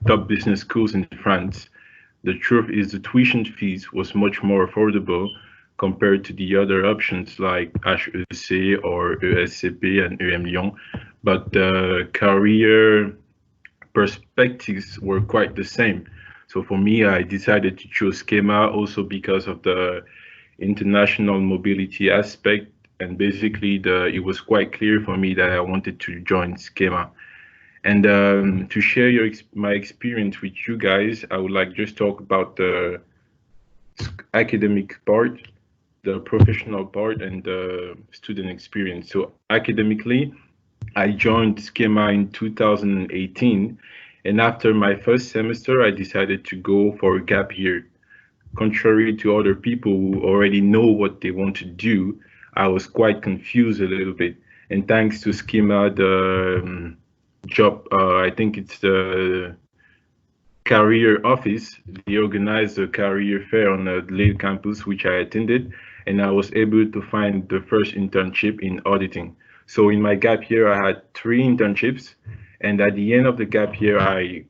top business schools in France, the truth is the tuition fees was much more affordable compared to the other options like HEC or ESCP and EM Lyon, but the career perspectives were quite the same. So for me, I decided to choose SKEMA also because of the international mobility aspect, and basically it was quite clear for me that I wanted to join SKEMA. And to share my experience with you guys, I would like just talk about the academic part, the professional part, and the student experience. So academically, I joined SKEMA in 2018, and after my first semester, I decided to go for a gap year. Contrary to other people who already know what they want to do, I was quite confused a little bit. And thanks to SKEMA, the job, I think it's the career office, they organized a career fair on the Lille campus, which I attended, and I was able to find the first internship in auditing. So in my gap year, I had 3 internships, and at the end of the gap year, I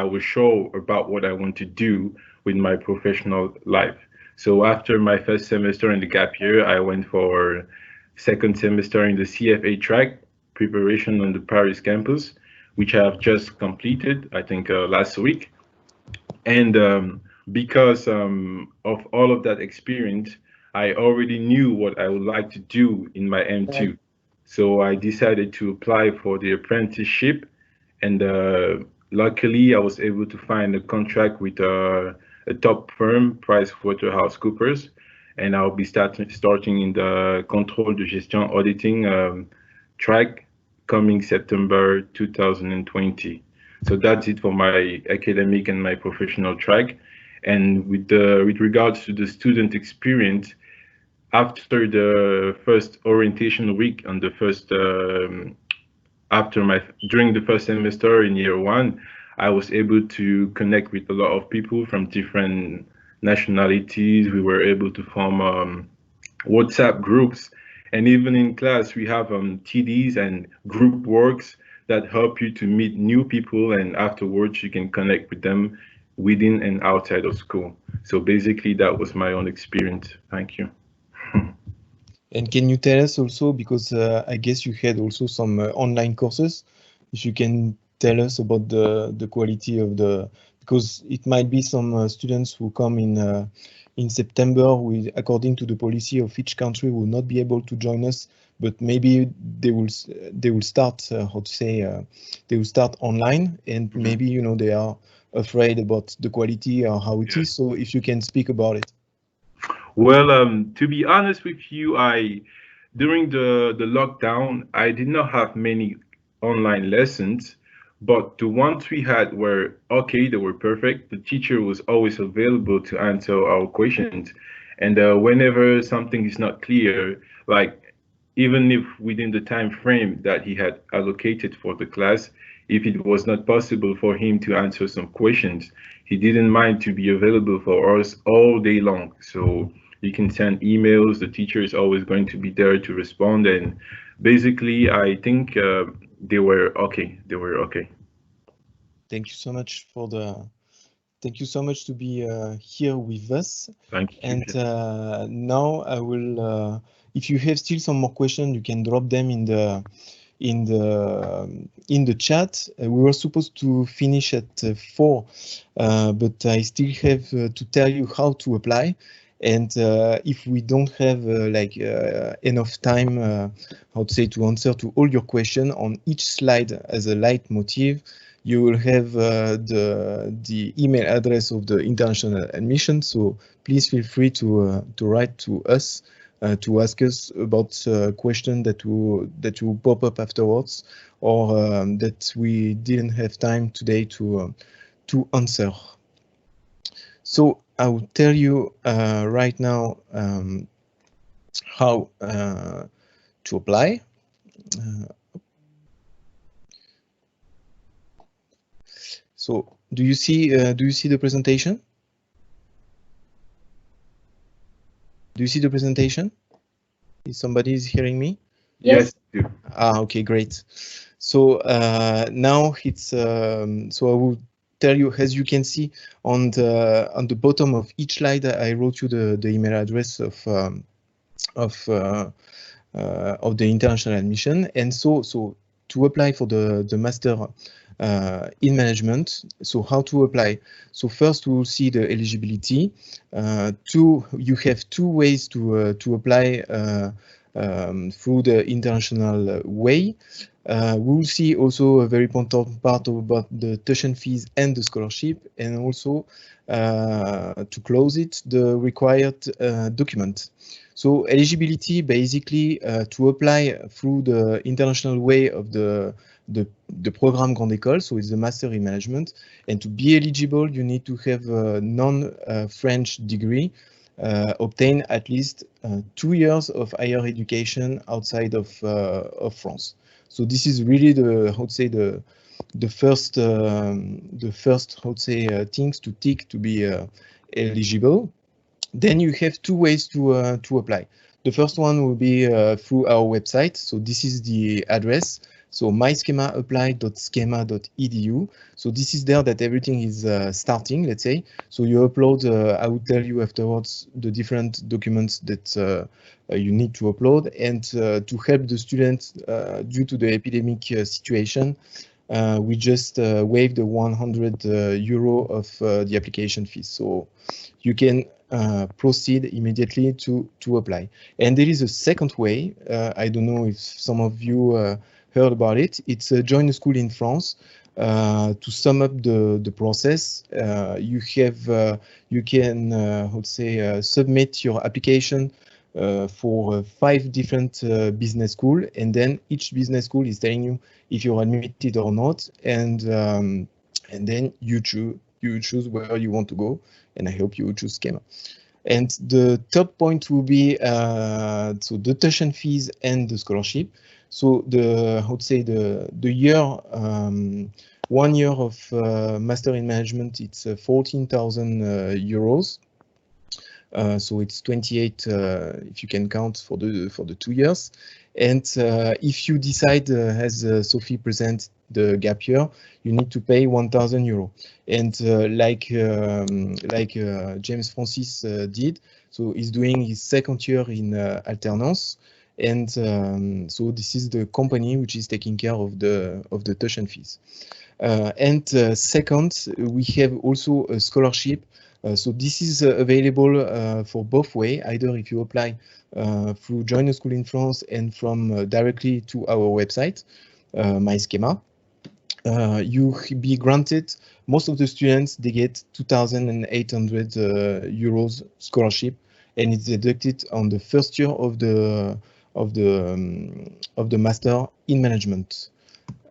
was sure about what I want to do with my professional life. So after my first semester in the gap year, I went for second semester in the CFA track, preparation on the Paris campus, which I have just completed, I think last week. And because of all of that experience, I already knew what I would like to do in my M2. So I decided to apply for the apprenticeship, and luckily I was able to find a contract with a top firm, PricewaterhouseCoopers, and I'll be starting in the contrôle de gestion auditing track coming September 2020. So that's it for my academic and my professional track. And with regards to the student experience, after the first orientation week on the first during the first semester in year 1, I was able to connect with a lot of people from different nationalities. We were able to form WhatsApp groups, and even in class we have TDs and group works that help you to meet new people, and afterwards you can connect with them within and outside of school. So basically that was my own experience. Thank you. And can you tell us also, because I guess you had also some online courses, if you can tell us about the quality of because it might be some students who come in September with, according to the policy of each country, will not be able to join us, but maybe they will start they will start online, and maybe they are afraid about the quality or how it is. So if you can speak about it. Well, to be honest with you, during the lockdown, I did not have many online lessons, but the ones we had were okay, they were perfect. The teacher was always available to answer our questions. And whenever something is not clear, like even if within the time frame that he had allocated for the class, if it was not possible for him to answer some questions, he didn't mind to be available for us all day long. So you can send emails, the teacher is always going to be there to respond. And basically, I think they were okay. They were okay. Thank you so much thank you so much to be here with us. Thank you. And now I will, if you have still some more questions, you can drop them in the chat. We were supposed to finish at 4, but I still have to tell you how to apply. And if we don't have enough time, to answer to all your questions on each slide as a leitmotif, you will have the email address of the international admission. So please feel free to write to us to ask us about questions that will pop up afterwards, or that we didn't have time today to answer. So I will tell you right now how to apply. So do you see the presentation? Do you see the presentation? Is somebody hearing me? Yes. Okay, great. So now it's so I will tell you, as you can see on the bottom of each slide, I wrote you the email address of the international admission. And so to apply for the master in management, so how to apply? So first we will see the eligibility. You have 2 ways to apply through the international way. We will see also a very important part about the tuition fees and the scholarship, and also to close it, the required document. So eligibility, basically, to apply through the international way of the program Grande École, so it's the Master in Management, and to be eligible, you need to have a non-French degree, obtain at least 2 years of higher education outside of France. So this is really the first things to tick to be eligible. Then you have 2 ways to apply. The first one will be through our website. So this is the address. So myskemaapply.skema.edu. So this is there that everything is starting, let's say. So you upload, I will tell you afterwards the different documents that you need to upload. And to help the students due to the epidemic situation, we just waived the 100 euro of the application fees. So you can proceed immediately to apply. And there is a second way. I don't know if some of you heard about it. It's Join a School in France. To sum up the process, you can how to say submit your application for 5 different business school, and then each business school is telling you if you're admitted or not, and then you choose where you want to go, and I hope you choose SKEMA. And the third point will be so the tuition fees and the scholarship. So the how to say the year 1 year of Master in Management, it's 14,000 euros. So it's 28 if you can count for the 2 years. And if you decide, as Sophie present the gap year, you need to pay 1,000 euro. And like James Francis did, so he's doing his 2nd year in alternance. And so this is the company which is taking care of the tuition fees. And second, we have also a scholarship. So this is available for both way, either if you apply through Join a School in France and from directly to our website, My SKEMA. You be granted, most of the students, they get 2,800 euros scholarship, and it's deducted on the 1st year of the Master in Management.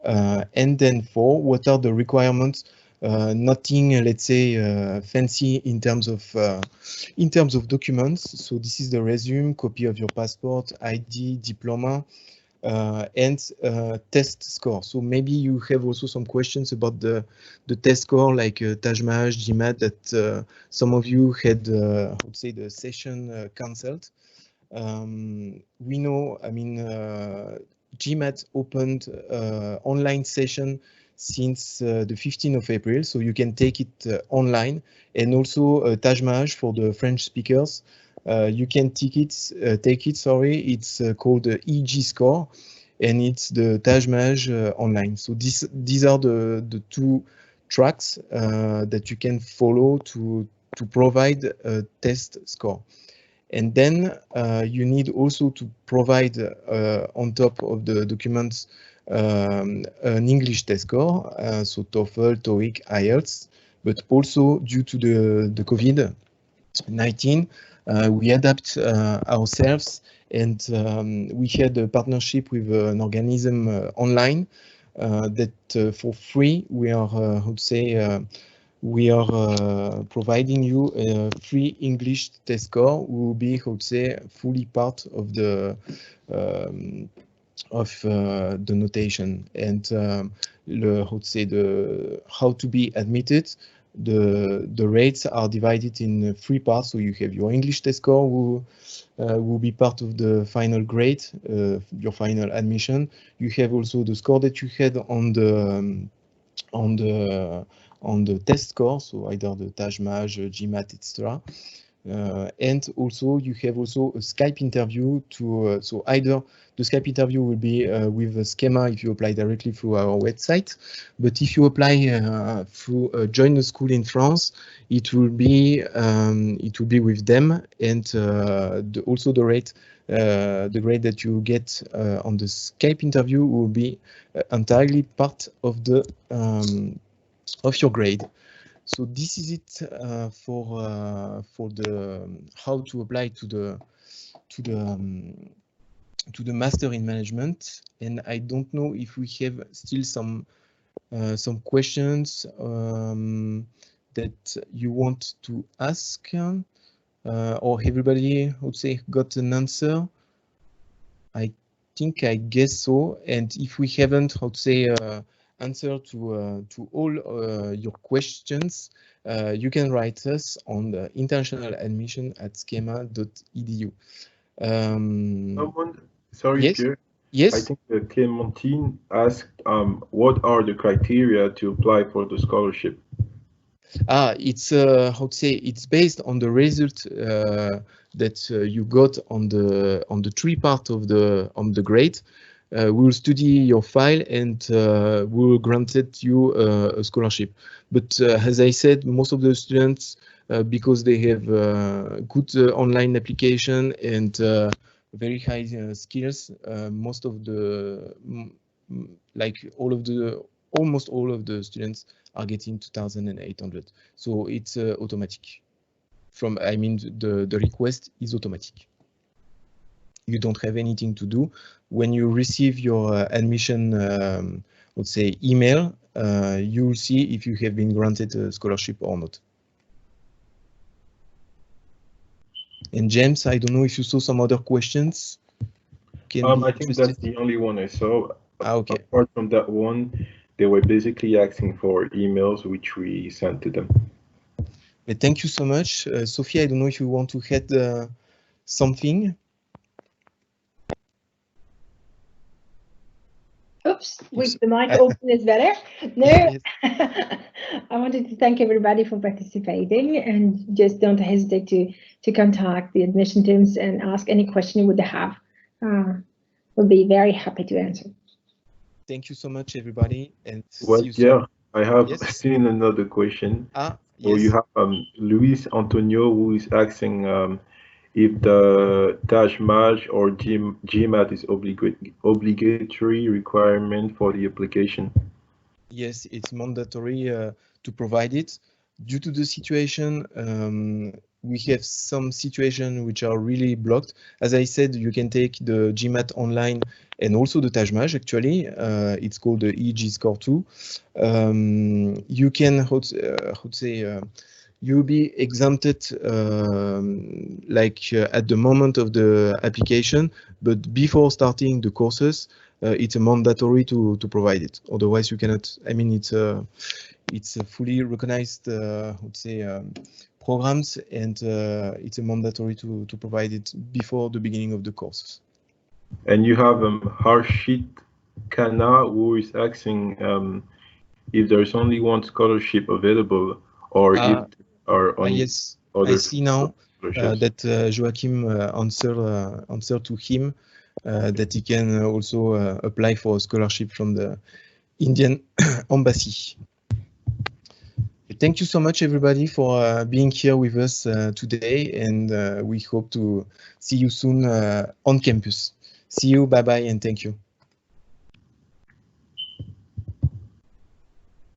And then what are the requirements? Nothing, let's say, fancy in terms of documents. So this is the resume, copy of your passport, ID, diploma, and test score. So maybe you have also some questions about the test score, like Tajmaj, GMAT, that some of you had, I would say, the session cancelled. We know, I mean, GMAT opened online session since the 15th of April, so you can take it online, and also Tajmaj for the French speakers. You can take it. It's called EG Score, and it's the Tajmaj online. So these are the 2 tracks that you can follow to provide a test score. And then you need also to provide on top of the documents an English test score, so TOEFL, TOEIC, IELTS, but also due to the COVID-19, we adapt ourselves, and we had a partnership with an organism online that for free we are, how to say, we are providing you a free English test score. We will be, how to say, fully part of the notation, and how to say, how to be admitted. The rates are divided in 3 parts. So you have your English test score, will be part of the final grade, your final admission. You have also the score that you had on the test score, so either the Tajmaj, GMAT, etc. And also you have also a Skype interview to so either the Skype interview will be with a SKEMA if you apply directly through our website, but if you apply through Join a School in France, it will be with them, and also the rate, the grade that you get on the Skype interview will be entirely part of the of your grade. So this is it for the how to apply to the Master in Management. And I don't know if we have still some questions that you want to ask, or everybody would say got an answer. I think, I guess so. And if we haven't, how to say, answer to all your questions, you can write us on the internationaladmission@skema.edu. Sorry, yes? Pierre. Yes. I think Clémentine asked, what are the criteria to apply for the scholarship? It's how to say, it's based on the result that you got on the 3 part of the grade. We will study your file, and we will grant you a scholarship. But as I said, most of the students, because they have good online application and very high skills, most of the, like all of the almost all of the students are getting 2,800. So it's automatic. I mean, the request is automatic. You don't have anything to do. When you receive your admission, let's say, email, you will see if you have been granted a scholarship or not. And James, I don't know if you saw some other questions. I think that's the only one I saw. Okay. Apart from that one, they were basically asking for emails, which we sent to them. But thank you so much. Sophie, I don't know if you want to add something. Oops, with the mic open is better. No, Yes. I wanted to thank everybody for participating, and just don't hesitate to contact the admission teams and ask any question you would have. We'll be very happy to answer. Thank you so much, everybody. And Well, see you soon. I have Yes. seen another question. So yes. You have Luis Antonio, who is asking if the TAJMAJ or GMAT is obligatory requirement for the application. Yes, it's mandatory to provide it. Due to the situation, we have some situations which are really blocked. As I said, you can take the GMAT online and also the TAJMAJ, actually. It's called the EG Score 2. You can, you'll be exempted at the moment of the application, but before starting the courses, it's mandatory to provide it. Otherwise, you cannot. I mean, it's a fully recognized, programs, and it's a mandatory to provide it before the beginning of the courses. And you have Harshit Khanna, who is asking if there's only one scholarship available, or if there are only yes, other. I see now that Joachim answered to him that he can also apply for a scholarship from the Indian embassy. Thank you so much, everybody, for being here with us today, and we hope to see you soon on campus. See you, bye-bye, and thank you.